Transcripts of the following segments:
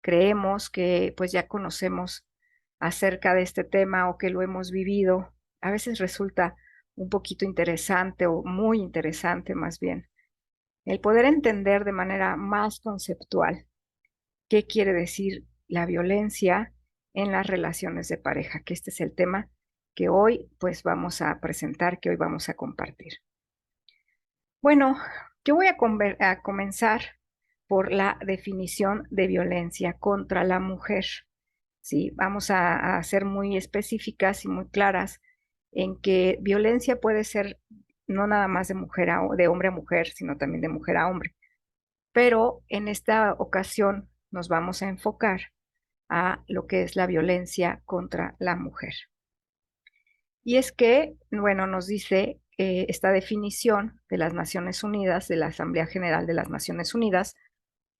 creemos que pues ya conocemos acerca de este tema o que lo hemos vivido. A veces resulta un poquito interesante o muy interesante más bien el poder entender de manera más conceptual qué quiere decir la violencia en las relaciones de pareja, que este es el tema que hoy pues vamos a presentar, que hoy vamos a compartir. Bueno, yo voy a comenzar por la definición de violencia contra la mujer. Sí, vamos a ser muy específicas y muy claras en que violencia puede ser no nada más de de hombre a mujer, sino también de mujer a hombre. Pero en esta ocasión nos vamos a enfocar a lo que es la violencia contra la mujer. Y es que, bueno, nos dice esta definición de las Naciones Unidas, de la Asamblea General de las Naciones Unidas,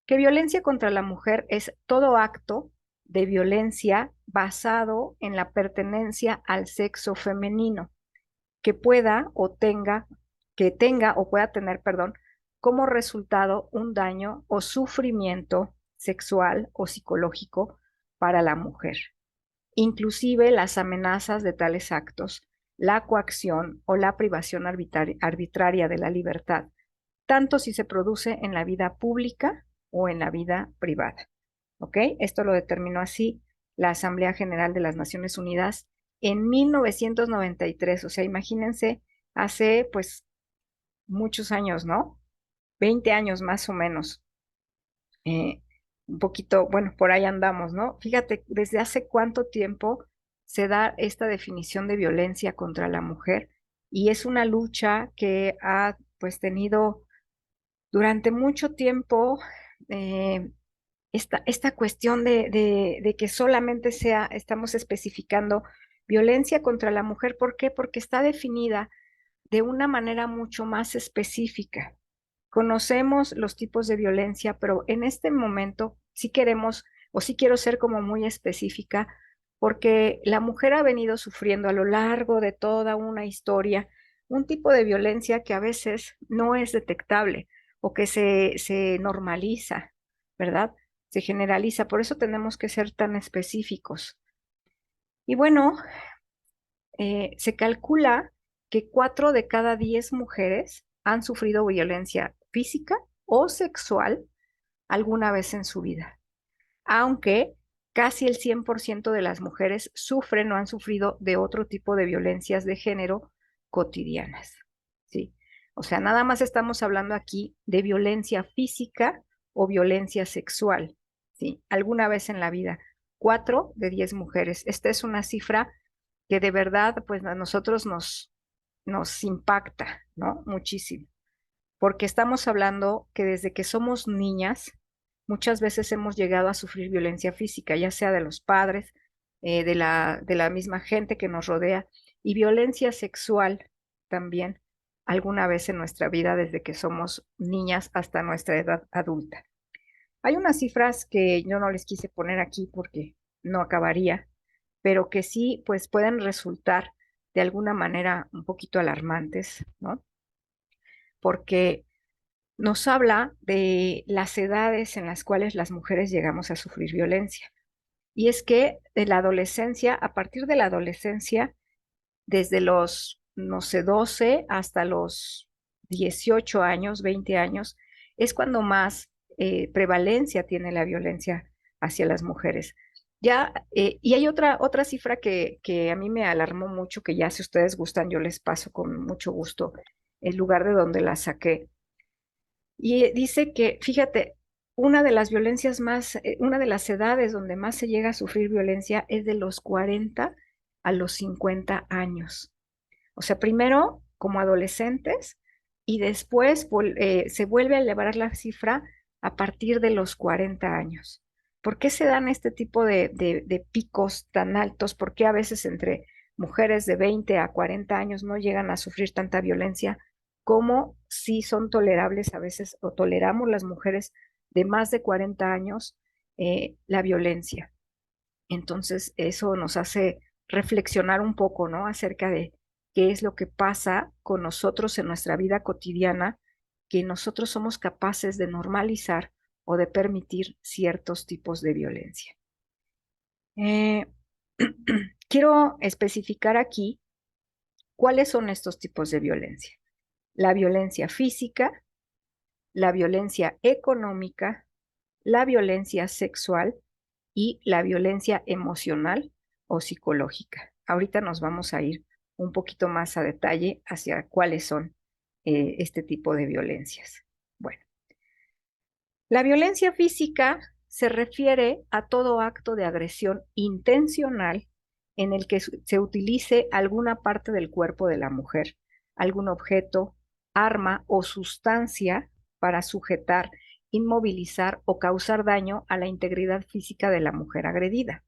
que violencia contra la mujer es todo acto de violencia basado en la pertenencia al sexo femenino, que pueda o tenga, que tenga o pueda tener, perdón, como resultado un daño o sufrimiento sexual o psicológico para la mujer. Inclusive las amenazas de tales actos, la coacción o la privación arbitraria de la libertad, tanto si se produce en la vida pública o en la vida privada. ¿Ok? Esto lo determinó así la Asamblea General de las Naciones Unidas en 1993. O sea, imagínense, hace pues muchos años, ¿no? 20 años más o menos. eh, un poquito, bueno, por ahí andamos, ¿no? Fíjate, desde hace cuánto tiempo se da esta definición de violencia contra la mujer y es una lucha que ha pues tenido durante mucho tiempo esta cuestión de que solamente estamos especificando violencia contra la mujer. ¿Por qué? Porque está definida de una manera mucho más específica. Conocemos los tipos de violencia, pero en este momento sí queremos o sí quiero ser como muy específica porque la mujer ha venido sufriendo a lo largo de toda una historia un tipo de violencia que a veces no es detectable o que se normaliza, ¿verdad? Se generaliza. Por eso tenemos que ser tan específicos. Y bueno, se calcula que 4 de cada 10 mujeres han sufrido violencia física o sexual alguna vez en su vida, aunque casi el 100% de las mujeres sufren o han sufrido de otro tipo de violencias de género cotidianas, ¿sí? O sea, nada más estamos hablando aquí de violencia física o violencia sexual, ¿sí? Alguna vez en la vida, 4 de 10 mujeres. Esta es una cifra que de verdad, pues a nosotros nos impacta, ¿no? Muchísimo, porque estamos hablando que desde que somos niñas, muchas veces hemos llegado a sufrir violencia física, ya sea de los padres, de la misma gente que nos rodea, y violencia sexual también alguna vez en nuestra vida desde que somos niñas hasta nuestra edad adulta. Hay unas cifras que yo no les quise poner aquí porque no acabaría, pero que sí, pues pueden resultar de alguna manera un poquito alarmantes, ¿no? Porque nos habla de las edades en las cuales las mujeres llegamos a sufrir violencia. Y es que de la adolescencia, a partir de la adolescencia, desde los, no sé, 12 hasta los 18 años, 20 años, es cuando más prevalencia tiene la violencia hacia las mujeres. Ya, y hay otra cifra que a mí me alarmó mucho, que ya si ustedes gustan, yo les paso con mucho gusto el lugar de donde la saqué. Y dice que, fíjate, una de las edades donde más se llega a sufrir violencia es de los 40 a los 50 años. O sea, primero como adolescentes y después se vuelve a elevar la cifra a partir de los 40 años. ¿Por qué se dan este tipo de picos tan altos? ¿Por qué a veces entre mujeres de 20 a 40 años no llegan a sufrir tanta violencia como si son tolerables a veces o toleramos las mujeres de más de 40 años la violencia? Entonces, eso nos hace reflexionar un poco, ¿no? Acerca de qué es lo que pasa con nosotros en nuestra vida cotidiana, que nosotros somos capaces de normalizar o de permitir ciertos tipos de violencia. Quiero especificar aquí cuáles son estos tipos de violencia. La violencia física, la violencia económica, la violencia sexual y la violencia emocional o psicológica. Ahorita nos vamos a ir un poquito más a detalle hacia cuáles son este tipo de violencias. Bueno, la violencia física se refiere a todo acto de agresión intencional en el que se utilice alguna parte del cuerpo de la mujer, algún objeto, arma o sustancia para sujetar, inmovilizar o causar daño a la integridad física de la mujer agredida,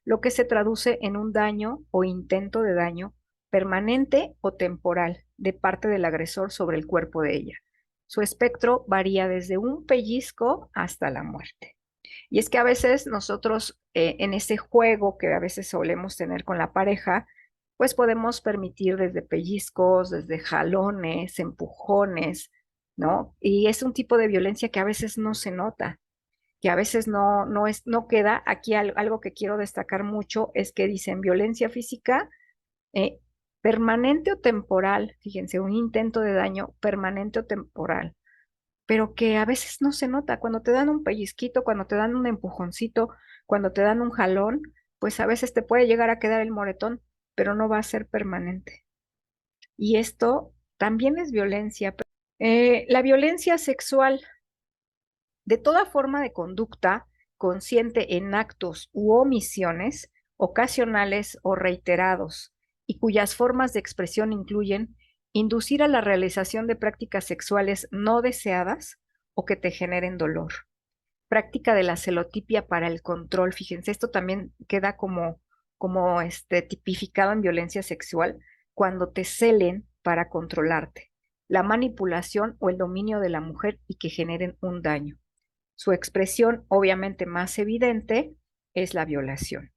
lo que se traduce en un daño o intento de daño permanente o temporal de parte del agresor sobre el cuerpo de ella. Su espectro varía desde un pellizco hasta la muerte. Y es que a veces nosotros en ese juego que a veces solemos tener con la pareja, pues podemos permitir desde pellizcos, desde jalones, empujones, ¿no? Y es un tipo de violencia que a veces no se nota, que a veces no queda. Aquí algo que quiero destacar mucho es que dicen violencia física eh, permanente o temporal, fíjense, un intento de daño permanente o temporal, pero que a veces no se nota. Cuando te dan un pellizquito, cuando te dan un empujoncito, cuando te dan un jalón, pues a veces te puede llegar a quedar el moretón, pero no va a ser permanente. Y esto también es violencia. La violencia sexual, de toda forma de conducta consciente en actos u omisiones, ocasionales o reiterados, y cuyas formas de expresión incluyen inducir a la realización de prácticas sexuales no deseadas o que te generen dolor. Práctica de la celotipia para el control. Fíjense, esto también queda como tipificado en violencia sexual cuando te celen para controlarte. La manipulación o el dominio de la mujer y que generen un daño. Su expresión obviamente más evidente es la violación,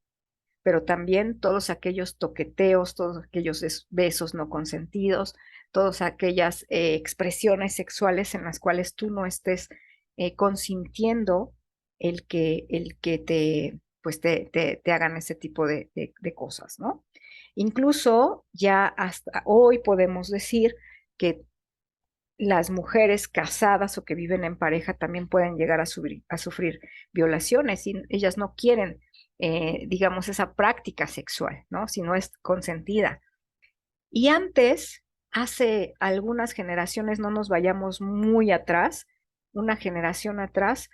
pero también todos aquellos toqueteos, todos aquellos besos no consentidos, todas aquellas expresiones sexuales en las cuales tú no estés consintiendo el que te hagan ese tipo de cosas, ¿no? Incluso ya hasta hoy podemos decir que las mujeres casadas o que viven en pareja también pueden llegar a sufrir violaciones y ellas no quieren, digamos, esa práctica sexual, ¿no? Si no es consentida. Y antes, hace algunas generaciones, no nos vayamos muy atrás, una generación atrás,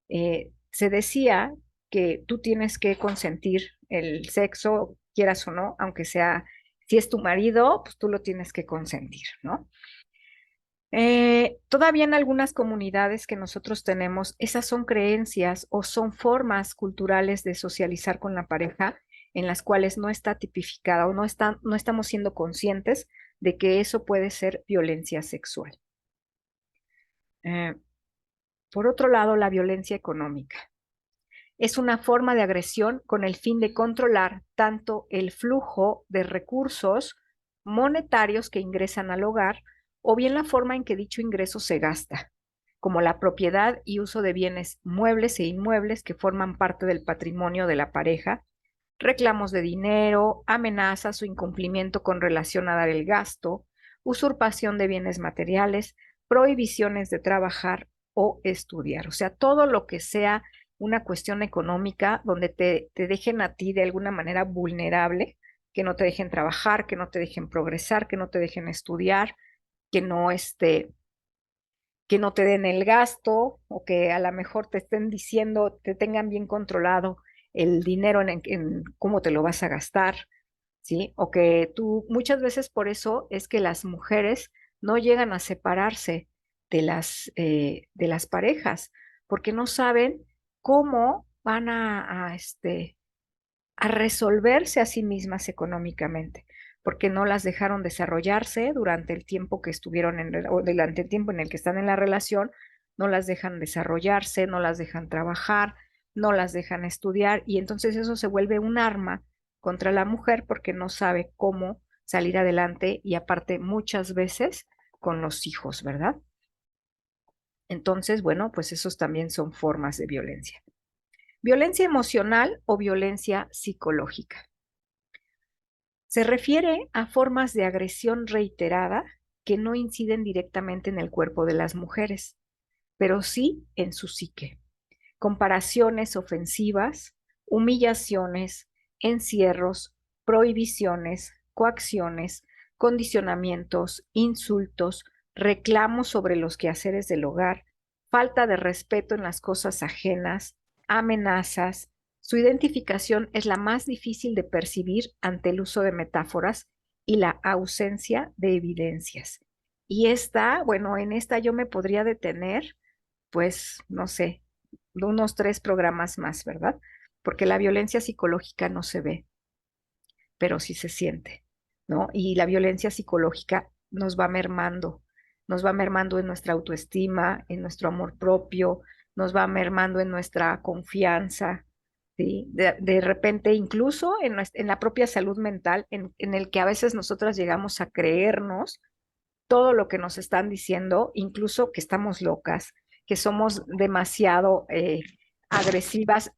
se decía que tú tienes que consentir el sexo, quieras o no, aunque sea, si es tu marido, pues tú lo tienes que consentir, ¿no? Todavía en algunas comunidades que nosotros tenemos, esas son creencias o son formas culturales de socializar con la pareja en las cuales no está tipificada o no estamos siendo conscientes de que eso puede ser violencia sexual. Eh, por otro lado, la violencia económica es una forma de agresión con el fin de controlar tanto el flujo de recursos monetarios que ingresan al hogar o bien la forma en que dicho ingreso se gasta, como la propiedad y uso de bienes muebles e inmuebles que forman parte del patrimonio de la pareja, reclamos de dinero, amenazas o incumplimiento con relación a dar el gasto, usurpación de bienes materiales, prohibiciones de trabajar o estudiar. O sea, todo lo que sea una cuestión económica donde te dejen a ti de alguna manera vulnerable, que no te dejen trabajar, que no te dejen progresar, que no te dejen estudiar, que no que no te den el gasto o que a lo mejor te estén diciendo, te tengan bien controlado el dinero en cómo te lo vas a gastar, ¿sí? O que tú, muchas veces por eso es que las mujeres no llegan a separarse de las parejas, porque no saben cómo van a resolverse a sí mismas económicamente, porque no las dejaron desarrollarse durante el tiempo que estuvieron o durante el tiempo en el que están en la relación, no las dejan desarrollarse, no las dejan trabajar, no las dejan estudiar, y entonces eso se vuelve un arma contra la mujer porque no sabe cómo salir adelante y aparte muchas veces con los hijos, ¿verdad? Entonces, bueno, pues esos también son formas de violencia. Violencia emocional o violencia psicológica. Se refiere a formas de agresión reiterada que no inciden directamente en el cuerpo de las mujeres, pero sí en su psique. Comparaciones ofensivas, humillaciones, encierros, prohibiciones, coacciones, condicionamientos, insultos, reclamos sobre los quehaceres del hogar, falta de respeto en las cosas ajenas, amenazas. Su identificación es la más difícil de percibir ante el uso de metáforas y la ausencia de evidencias. Y esta, bueno, en esta yo me podría detener, pues, no sé, unos 3 programas más, ¿verdad? Porque la violencia psicológica no se ve, pero sí se siente, ¿no? Y la violencia psicológica nos va mermando en nuestra autoestima, en nuestro amor propio, nos va mermando en nuestra confianza, ¿sí? De repente, incluso en la propia salud mental, en el que a veces nosotras llegamos a creernos todo lo que nos están diciendo, incluso que estamos locas, que somos demasiado agresivas.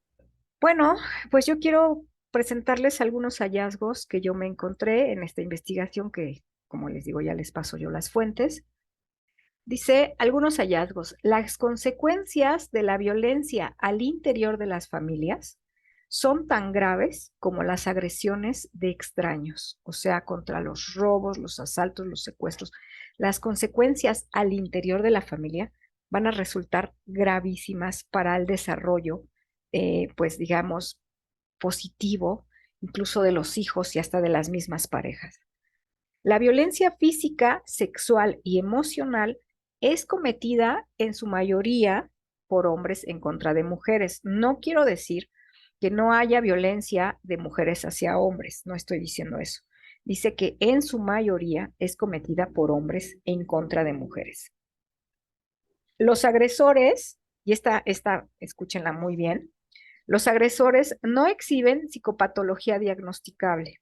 Bueno, pues yo quiero presentarles algunos hallazgos que yo me encontré en esta investigación que, como les digo, ya les paso yo las fuentes. Dice algunos hallazgos. Las consecuencias de la violencia al interior de las familias son tan graves como las agresiones de extraños, o sea, contra los robos, los asaltos, los secuestros. Las consecuencias al interior de la familia van a resultar gravísimas para el desarrollo, pues digamos, positivo, incluso de los hijos y hasta de las mismas parejas. La violencia física, sexual y emocional es cometida en su mayoría por hombres en contra de mujeres. No quiero decir que no haya violencia de mujeres hacia hombres, no estoy diciendo eso. Dice que en su mayoría es cometida por hombres en contra de mujeres. Los agresores, y escúchenla muy bien, los agresores no exhiben psicopatología diagnosticable.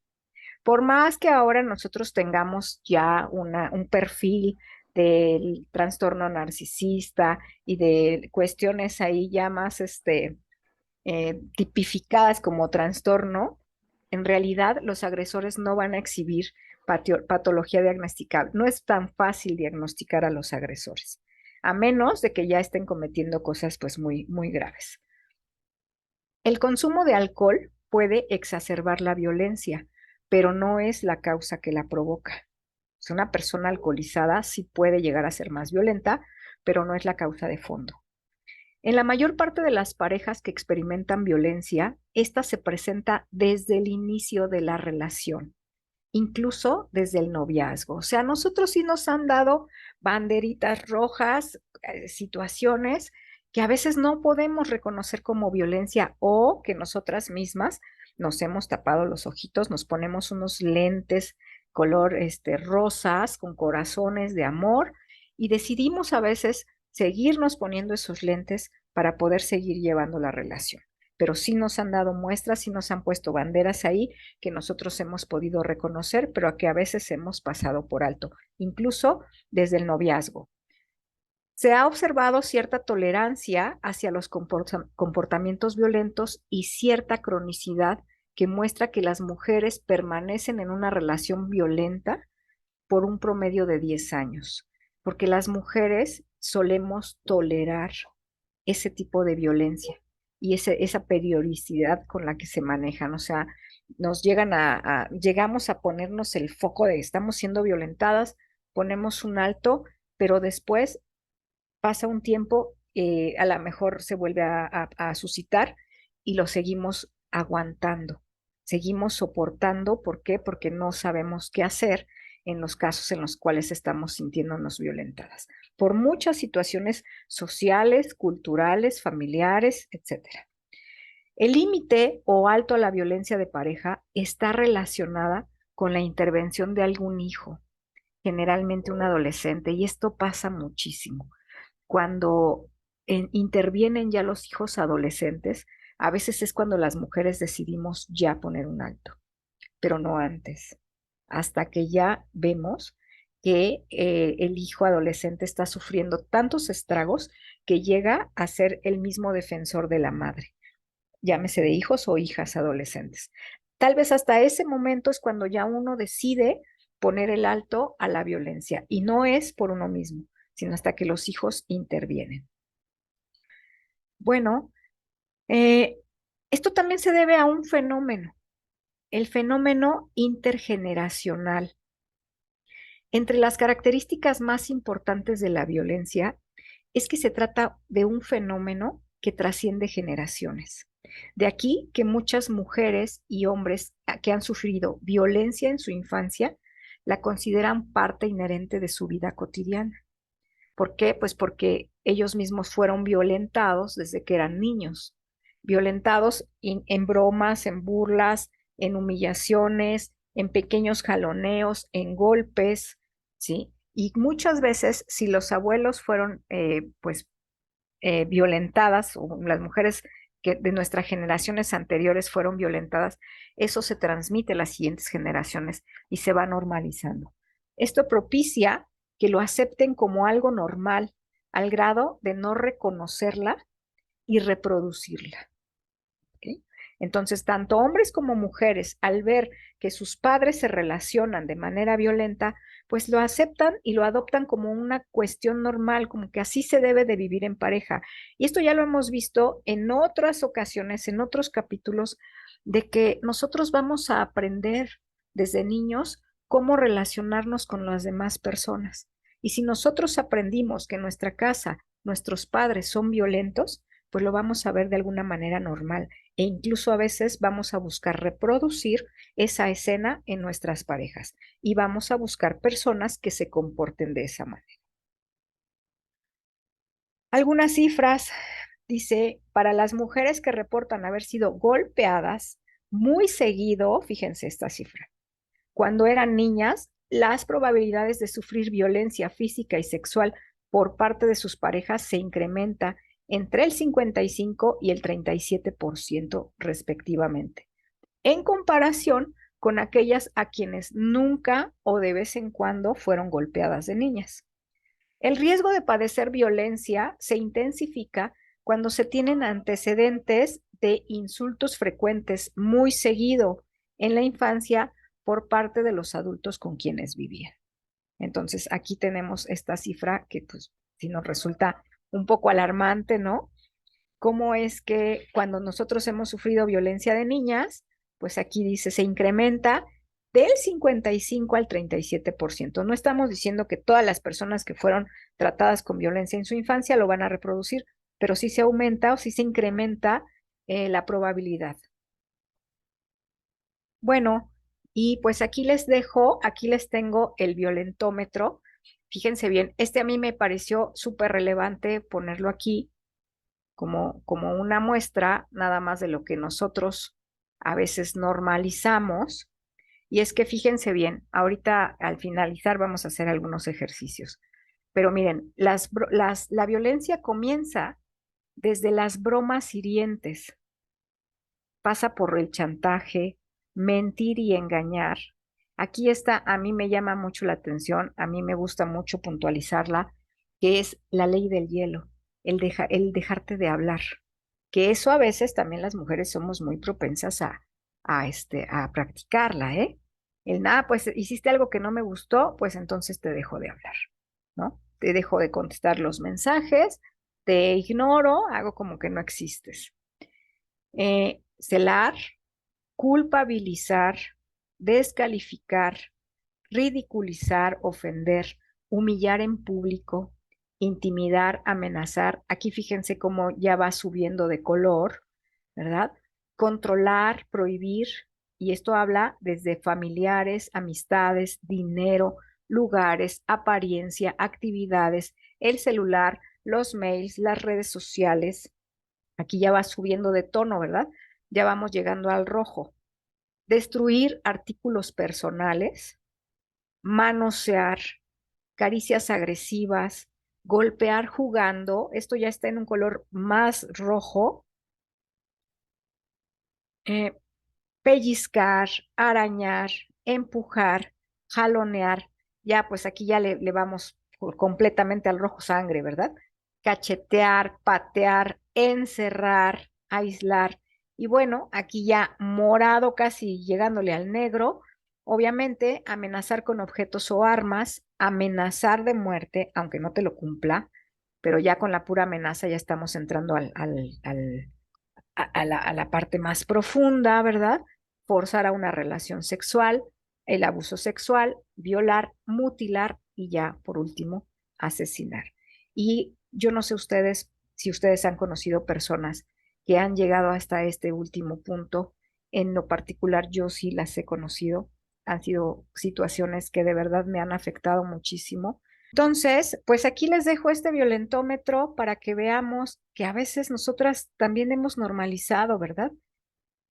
Por más que ahora nosotros tengamos ya un perfil del trastorno narcisista y de cuestiones ahí ya más tipificadas como trastorno, en realidad los agresores no van a exhibir patología diagnosticable. No es tan fácil diagnosticar a los agresores, a menos de que ya estén cometiendo cosas pues muy, muy graves. El consumo de alcohol puede exacerbar la violencia, pero no es la causa que la provoca. Si una persona alcoholizada sí puede llegar a ser más violenta, pero no es la causa de fondo. En la mayor parte de las parejas que experimentan violencia, esta se presenta desde el inicio de la relación, incluso desde el noviazgo. O sea, nosotros sí nos han dado banderitas rojas, situaciones que a veces no podemos reconocer como violencia o que nosotras mismas nos hemos tapado los ojitos, nos ponemos unos lentes color rosas con corazones de amor y decidimos a veces seguirnos poniendo esos lentes para poder seguir llevando la relación. Pero sí nos han dado muestras, sí nos han puesto banderas ahí que nosotros hemos podido reconocer, pero a que a veces hemos pasado por alto, incluso desde el noviazgo. Se ha observado cierta tolerancia hacia los comportamientos violentos y cierta cronicidad que muestra que las mujeres permanecen en una relación violenta por un promedio de 10 años, porque las mujeres solemos tolerar ese tipo de violencia y esa periodicidad con la que se manejan. O sea, llegamos a ponernos el foco de estamos siendo violentadas, ponemos un alto, pero después pasa un tiempo, a lo mejor se vuelve a suscitar y lo seguimos aguantando, seguimos soportando. ¿Por qué? Porque no sabemos qué hacer en los casos en los cuales estamos sintiéndonos violentadas, por muchas situaciones sociales, culturales, familiares, etcétera. El límite o alto a la violencia de pareja está relacionada con la intervención de algún hijo, generalmente un adolescente, y esto pasa muchísimo cuando intervienen ya los hijos adolescentes, a veces es cuando las mujeres decidimos ya poner un alto, pero no antes, hasta que ya vemos que el hijo adolescente está sufriendo tantos estragos que llega a ser el mismo defensor de la madre, llámese de hijos o hijas adolescentes. Tal vez hasta ese momento es cuando ya uno decide poner el alto a la violencia y no es por uno mismo, sino hasta que los hijos intervienen. Bueno, eh, esto también se debe a un fenómeno, el fenómeno intergeneracional. Entre las características más importantes de la violencia es que se trata de un fenómeno que trasciende generaciones. De aquí que muchas mujeres y hombres que han sufrido violencia en su infancia la consideran parte inherente de su vida cotidiana. ¿Por qué? Pues porque ellos mismos fueron violentados desde que eran niños, violentados en bromas, en burlas, en humillaciones, en pequeños jaloneos, en golpes, ¿sí? Y muchas veces, si los abuelos fueron, violentadas, o las mujeres que de nuestras generaciones anteriores fueron violentadas, eso se transmite a las siguientes generaciones y se va normalizando. Esto propicia que lo acepten como algo normal, al grado de no reconocerla y reproducirla. ¿Ok? Entonces, tanto hombres como mujeres, al ver que sus padres se relacionan de manera violenta, pues lo aceptan y lo adoptan como una cuestión normal, como que así se debe de vivir en pareja. Y esto ya lo hemos visto en otras ocasiones, en otros capítulos, de que nosotros vamos a aprender desde niños cómo relacionarnos con las demás personas. Y si nosotros aprendimos que en nuestra casa nuestros padres son violentos, pues lo vamos a ver de alguna manera normal e incluso a veces vamos a buscar reproducir esa escena en nuestras parejas y vamos a buscar personas que se comporten de esa manera. Algunas cifras, dice, para las mujeres que reportan haber sido golpeadas muy seguido, fíjense esta cifra, cuando eran niñas, las probabilidades de sufrir violencia física y sexual por parte de sus parejas se incrementa entre el 55 y el 37% respectivamente, en comparación con aquellas a quienes nunca o de vez en cuando fueron golpeadas de niñas. El riesgo de padecer violencia se intensifica cuando se tienen antecedentes de insultos frecuentes muy seguido en la infancia por parte de los adultos con quienes vivían. Entonces, aquí tenemos esta cifra que, pues, si nos resulta un poco alarmante, ¿no? Cómo es que cuando nosotros hemos sufrido violencia de niñas, pues aquí dice, se incrementa del 55 al 37%. No estamos diciendo que todas las personas que fueron tratadas con violencia en su infancia lo van a reproducir, pero sí se aumenta o sí se incrementa la probabilidad. Bueno, y pues aquí les dejo, aquí les tengo el violentómetro. Fíjense bien, este a mí me pareció súper relevante ponerlo aquí como una muestra nada más de lo que nosotros a veces normalizamos. Y es que fíjense bien, ahorita al finalizar vamos a hacer algunos ejercicios. Pero miren, la violencia comienza desde las bromas hirientes, pasa por el chantaje, mentir y engañar. Aquí está, a mí me llama mucho la atención, a mí me gusta mucho puntualizarla, que es la ley del hielo, el dejarte de hablar, que eso a veces también las mujeres somos muy propensas a practicarla, ¿eh? El nada, pues hiciste algo que no me gustó, pues entonces te dejo de hablar, ¿no? Te dejo de contestar los mensajes, te ignoro, hago como que no existes. Celar, culpabilizar, descalificar, ridiculizar, ofender, humillar en público, intimidar, amenazar. Aquí fíjense cómo ya va subiendo de color, ¿verdad? Controlar, prohibir, y esto habla desde familiares, amistades, dinero, lugares, apariencia, actividades, el celular, los mails, las redes sociales. Aquí ya va subiendo de tono, ¿verdad? Ya vamos llegando al rojo. Destruir artículos personales, manosear, caricias agresivas, golpear jugando, esto ya está en un color más rojo, eh, pellizcar, arañar, empujar, jalonear ya pues aquí ya le vamos completamente al rojo sangre, ¿verdad? Cachetear, patear, encerrar, aislar. Y bueno, aquí ya morado casi llegándole al negro, obviamente amenazar con objetos o armas, amenazar de muerte, aunque no te lo cumpla, pero ya con la pura amenaza ya estamos entrando a la parte más profunda, ¿verdad? Forzar a una relación sexual, el abuso sexual, violar, mutilar y ya, por último, asesinar. Y yo no sé ustedes si ustedes han conocido personas que han llegado hasta este último punto. En lo particular, yo sí las he conocido. Han sido situaciones que de verdad me han afectado muchísimo. Entonces, pues aquí les dejo este violentómetro para que veamos que a veces nosotras también hemos normalizado, ¿verdad?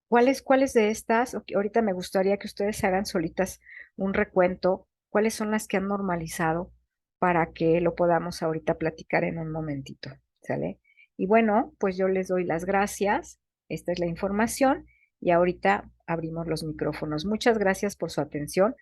¿Cuáles de estas? Ahorita me gustaría que ustedes hagan solitas un recuento, cuáles son las que han normalizado para que lo podamos ahorita platicar en un momentito, ¿sale? Y bueno, pues yo les doy las gracias. Esta es la información y ahorita abrimos los micrófonos. Muchas gracias por su atención